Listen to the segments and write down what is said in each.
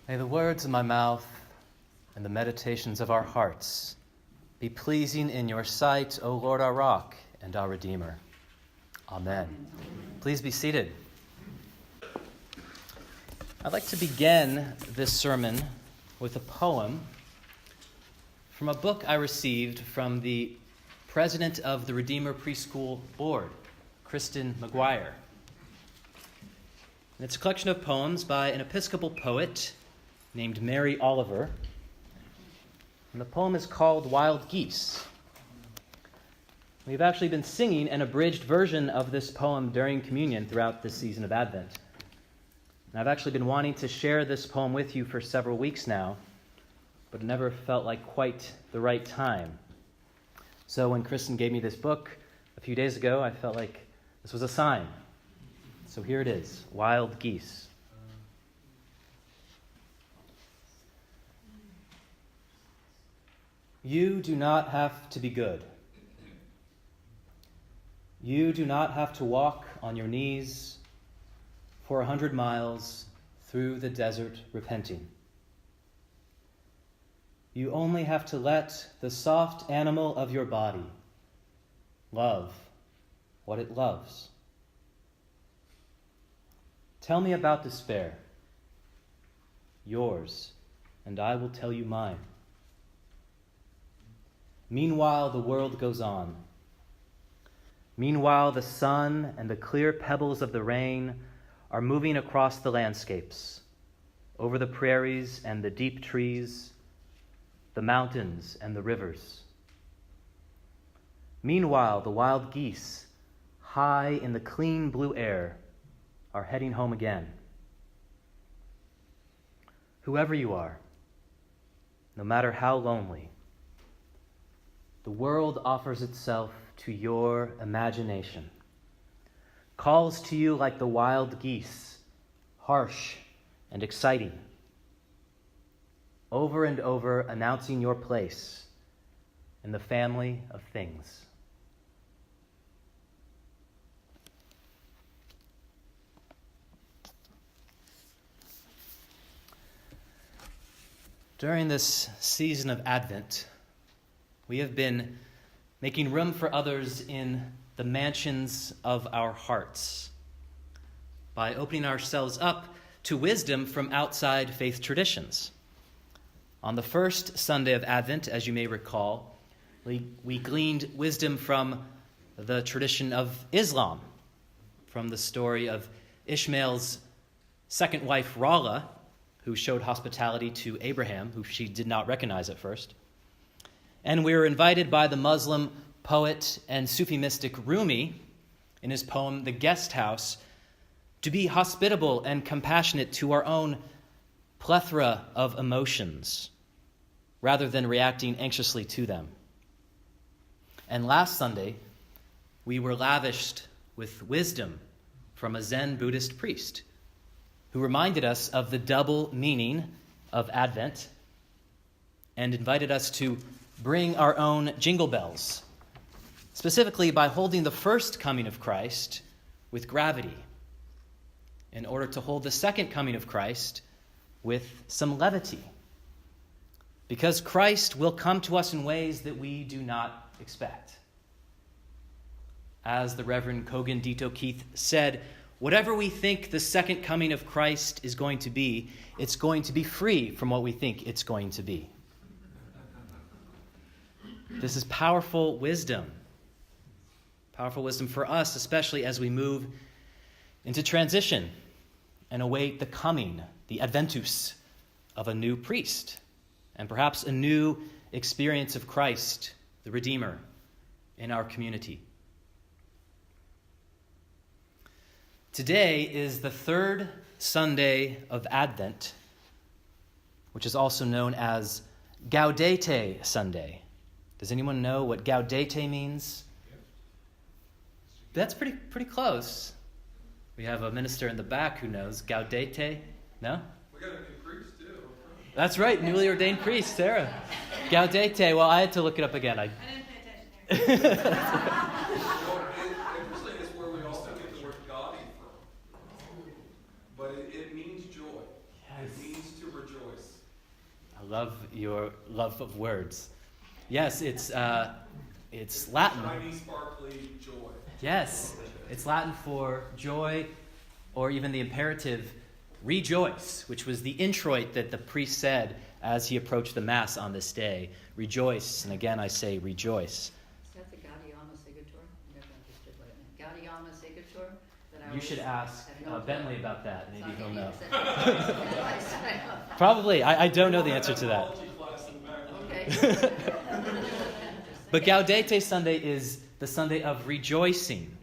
May the words of my mouth and the meditations of our hearts be pleasing in your sight, O Lord, our rock and our Redeemer. Amen. Please be seated. I'd like to begin this sermon with a poem from a book I received from the president of the Redeemer Preschool Board, Kristen McGuire. And it's a collection of poems by an Episcopal poet named Mary Oliver. And the poem is called Wild Geese. We've actually been singing an abridged version of this poem during communion throughout this season of Advent. And I've actually been wanting to share this poem with you for several weeks now, but it never felt like quite the right time. So when Kristen gave me this book a few days ago, I felt like this was a sign. So here it is, Wild Geese. You do not have to be good. You do not have to walk on your knees for 100 miles through the desert repenting. You only have to let the soft animal of your body love what it loves. Tell me about despair, yours, and I will tell you mine. Meanwhile, the world goes on. Meanwhile, the sun and the clear pebbles of the rain are moving across the landscapes, over the prairies and the deep trees, the mountains and the rivers. Meanwhile, the wild geese, high in the clean blue air, are heading home again. Whoever you are, no matter how lonely, the world offers itself to your imagination, calls to you like the wild geese, harsh and exciting, over and over announcing your place in the family of things. During this season of Advent, we have been making room for others in the mansions of our hearts by opening ourselves up to wisdom from outside faith traditions. On the first Sunday of Advent, as you may recall, we gleaned wisdom from the tradition of Islam, from the story of Ishmael's second wife, Rala, who showed hospitality to Abraham, who she did not recognize at first. And we were invited by the Muslim poet and Sufi mystic Rumi, in his poem, The Guest House, to be hospitable and compassionate to our own plethora of emotions, rather than reacting anxiously to them. And last Sunday, we were lavished with wisdom from a Zen Buddhist priest, who reminded us of the double meaning of Advent and invited us to bring our own jingle bells, specifically by holding the first coming of Christ with gravity, in order to hold the second coming of Christ with some levity. Because Christ will come to us in ways that we do not expect. As the Reverend Cogan Dito Keith said, whatever we think the second coming of Christ is going to be, it's going to be free from what we think it's going to be. This is powerful wisdom. Powerful wisdom for us, especially as we move into transition and await the coming, the adventus, of a new priest, and perhaps a new experience of Christ, the Redeemer, in our community. Today is the third Sunday of Advent, which is also known as Gaudete Sunday. Does anyone know what Gaudete means? That's pretty close. We have a minister in the back who knows. Gaudete? No? We got a new priest, too. That's right, newly ordained priest, Sarah. Gaudete. Well, I had to look it up again. I didn't pay attention. Interesting is where we also get the word gaudy from. But it means joy. It means to rejoice. I love your love of words. Yes, it's Latin. Shiny, sparkly joy. Yes, it's Latin for joy, or even the imperative, rejoice, which was the introit that the priest said as he approached the Mass on this day. Rejoice, and again I say rejoice. Is that the Gaudium Segator? I never understood what it meant. Gaudium Segator? You should ask Bentley about that. Maybe he'll know. Okay. Probably. I don't know the answer to that. But Gaudete Sunday is the Sunday of rejoicing.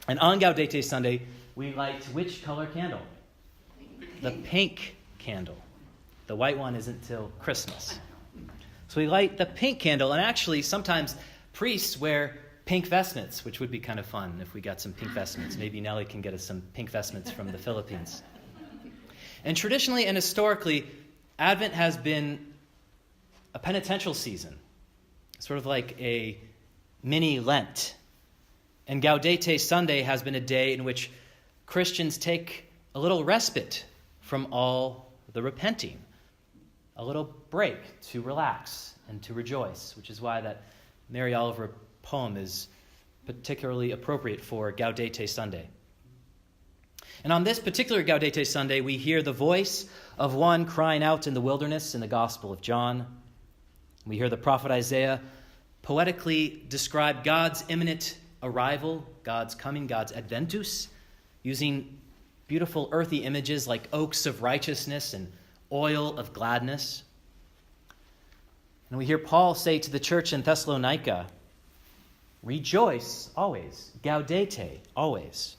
And on Gaudete Sunday, we light which color candle? The pink candle. The white one isn't till Christmas. So we light the pink candle, and actually sometimes priests wear pink vestments, which would be kind of fun if we got some pink vestments. Maybe Nellie can get us some pink vestments from the Philippines. And traditionally and historically, Advent has been a penitential season, sort of like a mini Lent. And Gaudete Sunday has been a day in which Christians take a little respite from all the repenting, a little break to relax and to rejoice, which is why that Mary Oliver poem is particularly appropriate for Gaudete Sunday. And on this particular Gaudete Sunday, we hear the voice of one crying out in the wilderness in the Gospel of John. We hear the prophet Isaiah poetically describe God's imminent arrival, God's coming, God's adventus, using beautiful earthy images like oaks of righteousness and oil of gladness. And we hear Paul say to the church in Thessalonica, rejoice always, gaudete always.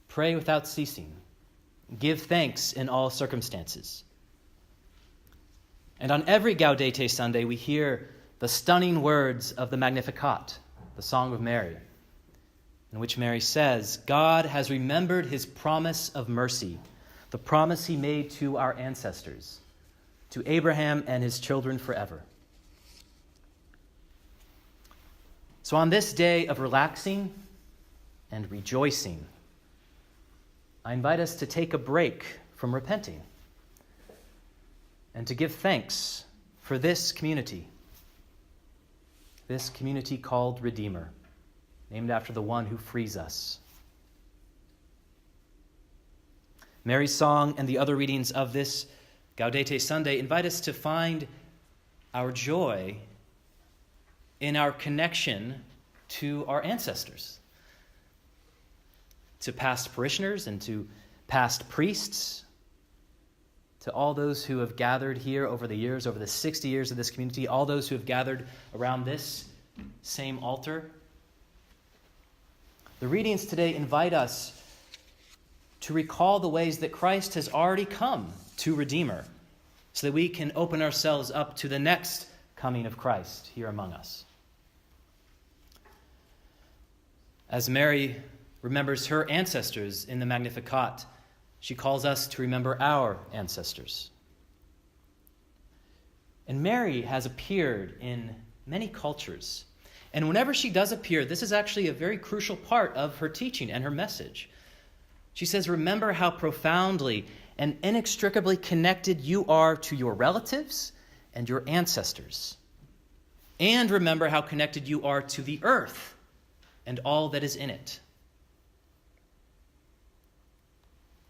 Pray without ceasing. Give thanks in all circumstances. And on every Gaudete Sunday, we hear the stunning words of the Magnificat, the Song of Mary, in which Mary says, God has remembered his promise of mercy, the promise he made to our ancestors, to Abraham and his children forever. So on this day of relaxing and rejoicing, I invite us to take a break from repenting and to give thanks for this community called Redeemer, named after the one who frees us. Mary's song and the other readings of this Gaudete Sunday invite us to find our joy in our connection to our ancestors, to past parishioners and to past priests, to all those who have gathered here over the years, over the 60 years of this community, all those who have gathered around this same altar. The readings today invite us to recall the ways that Christ has already come to Redeemer, so that we can open ourselves up to the next coming of Christ here among us. As Mary remembers her ancestors in the Magnificat, she calls us to remember our ancestors. And Mary has appeared in many cultures. And whenever she does appear, this is actually a very crucial part of her teaching and her message. She says, remember how profoundly and inextricably connected you are to your relatives and your ancestors. And remember how connected you are to the earth and all that is in it.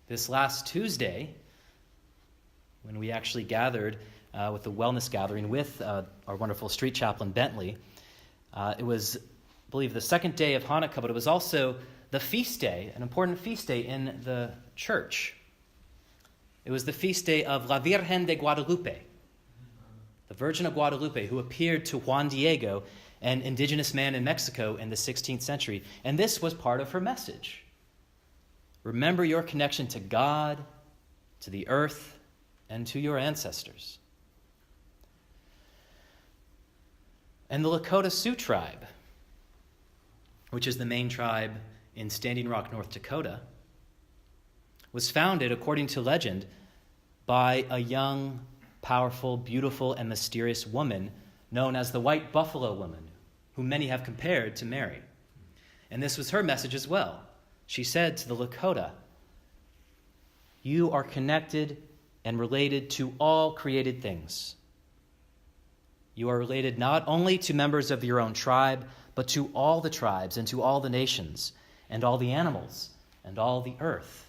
This last Tuesday, when we actually gathered with the wellness gathering with our wonderful street chaplain, Bentley, it was, I believe, the second day of Hanukkah, but it was also the feast day, an important feast day in the church. It was the feast day of La Virgen de Guadalupe, the Virgin of Guadalupe, who appeared to Juan Diego, an indigenous man in Mexico in the 16th century. And this was part of her message. Remember your connection to God, to the earth, and to your ancestors. And the Lakota Sioux tribe, which is the main tribe in Standing Rock, North Dakota, was founded, according to legend, by a young, powerful, beautiful, and mysterious woman known as the White Buffalo Woman, whom many have compared to Mary. And this was her message as well. She said to the Lakota, you are connected and related to all created things. You are related not only to members of your own tribe, but to all the tribes and to all the nations and all the animals and all the earth.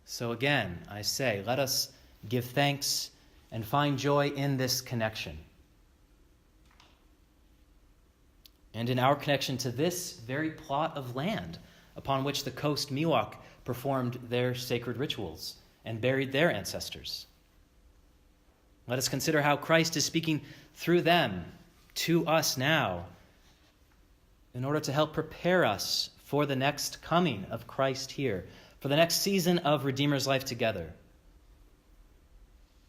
So again, I say, let us give thanks and find joy in this connection. And in our connection to this very plot of land upon which the Coast Miwok performed their sacred rituals and buried their ancestors. Let us consider how Christ is speaking through them to us now in order to help prepare us for the next coming of Christ here, for the next season of Redeemer's life together,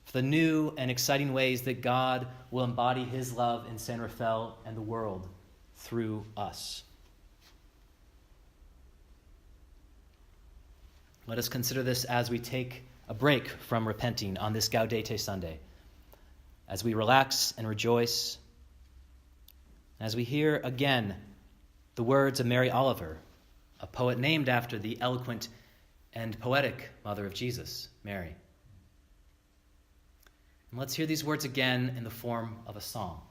for the new and exciting ways that God will embody his love in San Rafael and the world through us. Let us consider this as we take a break from repenting on this Gaudete Sunday, as we relax and rejoice, as we hear again the words of Mary Oliver, a poet named after the eloquent and poetic mother of Jesus, Mary. And let's hear these words again in the form of a song.